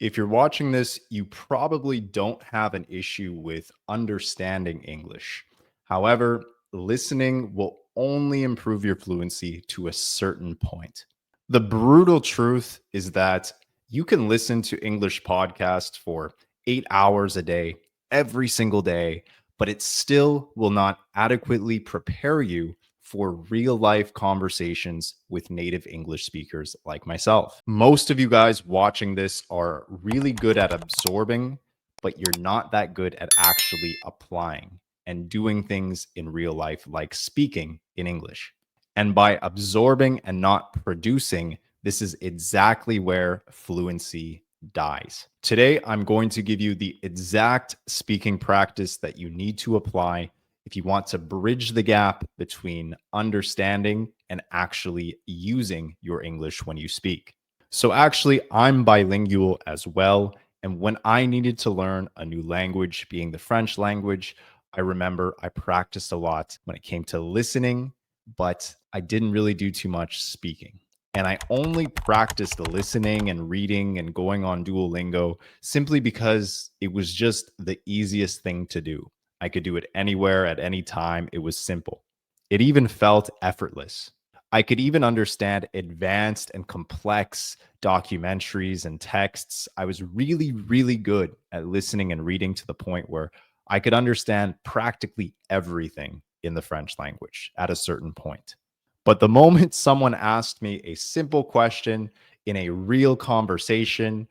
If you're watching this, you probably don't have an issue with understanding English. However, listening will only improve your fluency to a certain point. The brutal truth is that you can listen to English podcasts for 8 hours a day, every single day, but it still will not adequately prepare you for real life conversations with native English speakers like myself. Most of you guys watching this are really good at absorbing, but you're not that good at actually applying and doing things in real life, like speaking in English. And by absorbing and not producing, this is exactly where fluency dies. Today, I'm going to give you the exact speaking practice that you need to apply if you want to bridge the gap between understanding and actually using your English when you speak. So, actually, I'm bilingual as well. And when I needed to learn a new language, being the French language, I remember I practiced a lot when it came to listening, but I didn't really do too much speaking. And I only practiced listening and reading and going on Duolingo simply because it was just the easiest thing to do. I could do it anywhere at any time. It was simple. It even felt effortless. I could even understand advanced and complex documentaries and texts. I was really, really good at listening and reading to the point where I could understand practically everything in the French language at a certain point. But the moment someone asked me a simple question in a real conversation,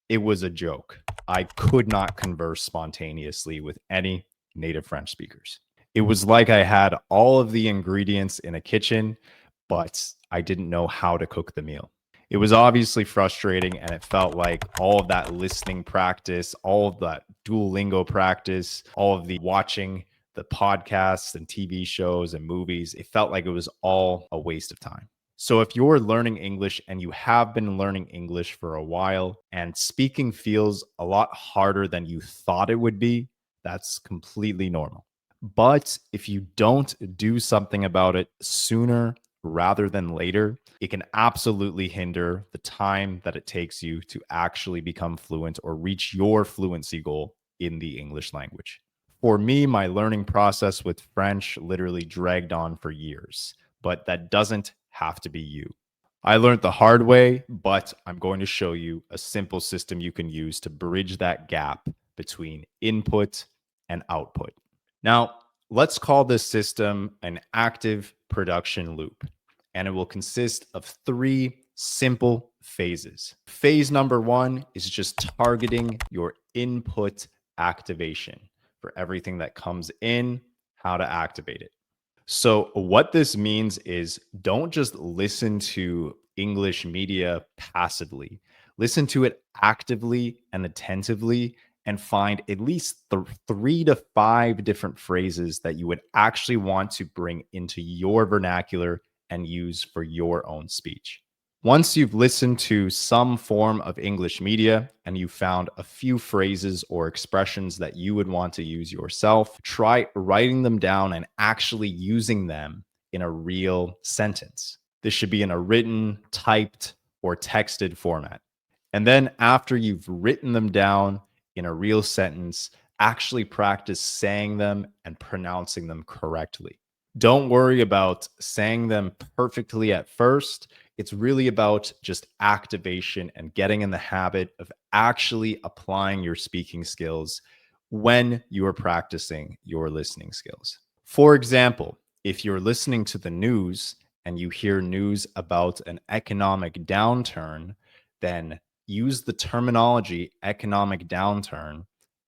it was a joke. I could not converse spontaneously with any native French speakers. It was like I had all of the ingredients in a kitchen, but I didn't know how to cook the meal. It was obviously frustrating, and it felt like all of that listening practice, all of that Duolingo practice, all of the watching the podcasts and TV shows and movies, it felt like it was all a waste of time. So, if you're learning English and you have been learning English for a while and speaking feels a lot harder than you thought it would be, that's completely normal. But if you don't do something about it sooner rather than later, it can absolutely hinder the time that it takes you to actually become fluent or reach your fluency goal in the English language. For me, my learning process with French literally dragged on for years, but that doesn't have to be you. I learned the hard way, but I'm going to show you a simple system you can use to bridge that gap between input and output. Now, let's call this system an active production loop, and it will consist of three simple phases. Phase number one is just targeting your input activation for everything that comes in, how to activate it. So, what this means is don't just listen to English media passively. Listen to it actively and attentively and find at least 3 to 5 different phrases that you would actually want to bring into your vernacular and use for your own speech. Once you've listened to some form of English media and you found a few phrases or expressions that you would want to use yourself, try writing them down and actually using them in a real sentence. This should be in a written, typed, or texted format. And then after you've written them down in a real sentence, actually practice saying them and pronouncing them correctly. Don't worry about saying them perfectly at first. It's really about just activation and getting in the habit of actually applying your speaking skills when you are practicing your listening skills. For example, if you're listening to the news and you hear news about an economic downturn, then use the terminology economic downturn,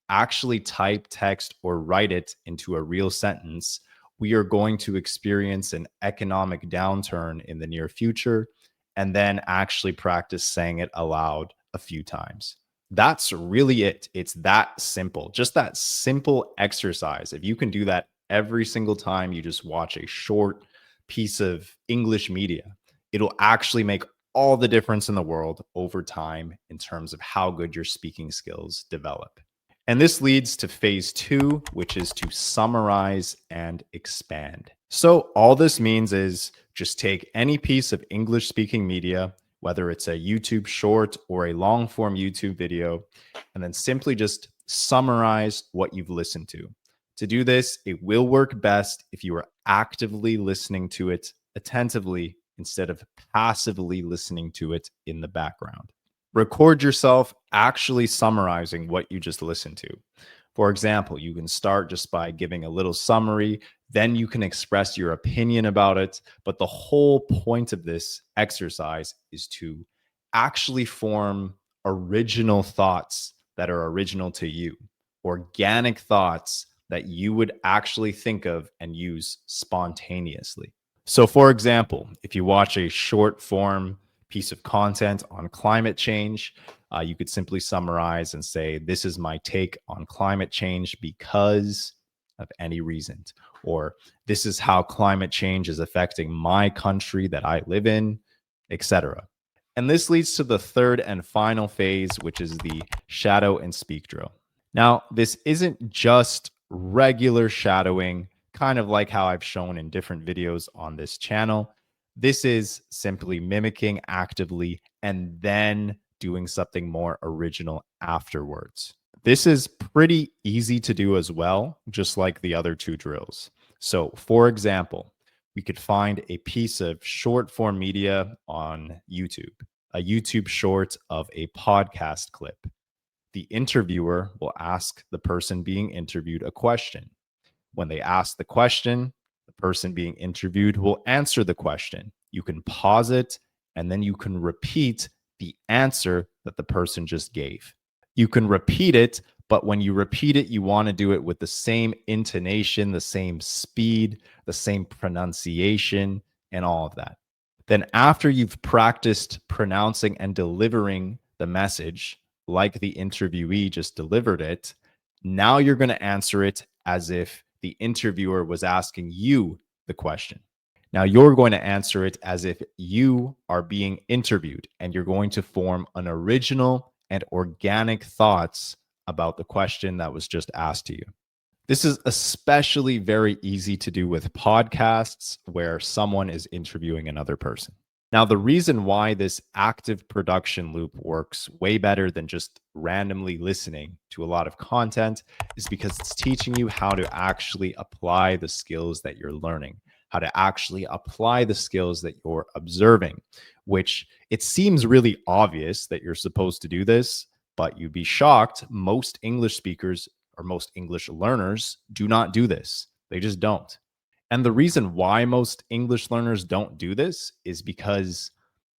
actually type text or write it into a real sentence. We are going to experience an economic downturn in the near future, and then actually practice saying it aloud a few times. That's really it. It's that simple. Just that simple exercise. If you can do that every single time you just watch a short piece of English media, it'll actually make all the difference in the world over time in terms of how good your speaking skills develop. And this leads to phase two, which is to summarize and expand. So all this means is just take any piece of English speaking media, whether it's a YouTube short or a long form YouTube video, and then simply just summarize what you've listened to. To do this, it will work best if you are actively listening to it attentively instead of passively listening to it in the background. Record yourself actually summarizing what you just listened to. For example, you can start just by giving a little summary, then you can express your opinion about it. But the whole point of this exercise is to actually form original thoughts that are original to you, organic thoughts that you would actually think of and use spontaneously. So, for example, if you watch a short form piece of content on climate change, you could simply summarize and say, this is my take on climate change because of any reason, or this is how climate change is affecting my country that I live in, etc. And this leads to the third and final phase, which is the shadow and speak drill. Now, this isn't just regular shadowing, kind of like how I've shown in different videos on this channel. This is simply mimicking actively and then doing something more original afterwards. This is pretty easy to do as well, just like the other two drills. So, for example, we could find a piece of short form media on YouTube, a YouTube short of a podcast clip. The interviewer will ask the person being interviewed a question. When they ask the question, the person being interviewed will answer the question. You can pause it and then you can repeat the answer that the person just gave. You can repeat it, but when you repeat it, you want to do it with the same intonation, the same speed, the same pronunciation, and all of that. Then, after you've practiced pronouncing and delivering the message like the interviewee just delivered it, now you're going to answer it as if the interviewer was asking you the question. Now you're going to answer it as if you are being interviewed, and you're going to form an original and organic thoughts about the question that was just asked to you. This is especially very easy to do with podcasts where someone is interviewing another person. Now, the reason why this active production loop works way better than just randomly listening to a lot of content is because it's teaching you how to actually apply the skills that you're learning, how to actually apply the skills that you're observing, which it seems really obvious that you're supposed to do this, but you'd be shocked. Most English speakers or most English learners do not do this. They just don't. And the reason why most English learners don't do this is because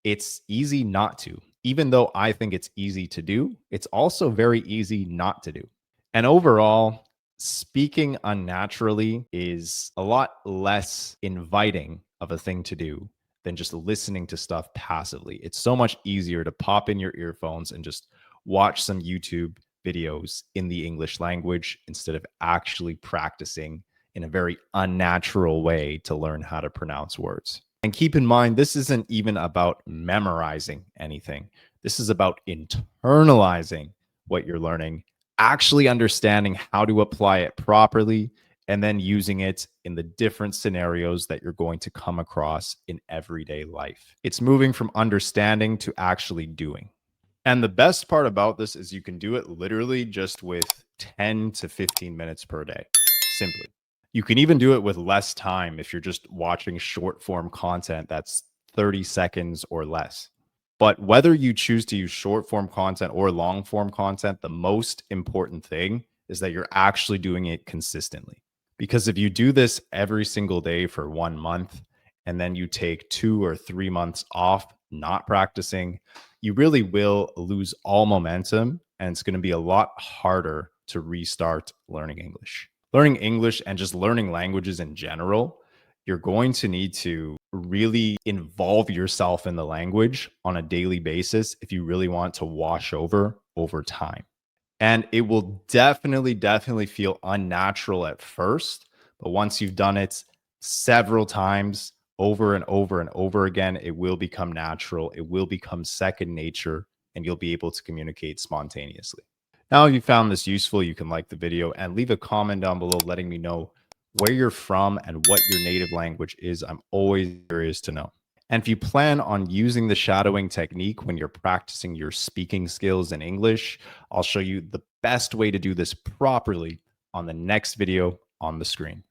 it's easy not to. Even though I think it's easy to do, it's also very easy not to do. And overall, speaking unnaturally is a lot less inviting of a thing to do than just listening to stuff passively. It's so much easier to pop in your earphones and just watch some YouTube videos in the English language instead of actually practicing in a very unnatural way to learn how to pronounce words. And keep in mind, this isn't even about memorizing anything. This is about internalizing what you're learning, actually understanding how to apply it properly, and then using it in the different scenarios that you're going to come across in everyday life. It's moving from understanding to actually doing. And the best part about this is you can do it literally just with 10 to 15 minutes per day, simply. You can even do it with less time if you're just watching short form content that's 30 seconds or less. But whether you choose to use short form content or long form content, the most important thing is that you're actually doing it consistently. Because if you do this every single day for 1 month and then you take 2 or 3 months off not practicing, you really will lose all momentum and it's going to be a lot harder to restart learning English. Learning English and just learning languages in general, you're going to need to really involve yourself in the language on a daily basis if you really want to wash over time. And it will definitely feel unnatural at first. But once you've done it several times over and over and over again, it will become natural. It will become second nature, and you'll be able to communicate spontaneously. Now, if you found this useful, you can like the video and leave a comment down below letting me know where you're from and what your native language is. I'm always curious to know. And if you plan on using the shadowing technique when you're practicing your speaking skills in English, I'll show you the best way to do this properly on the next video on the screen.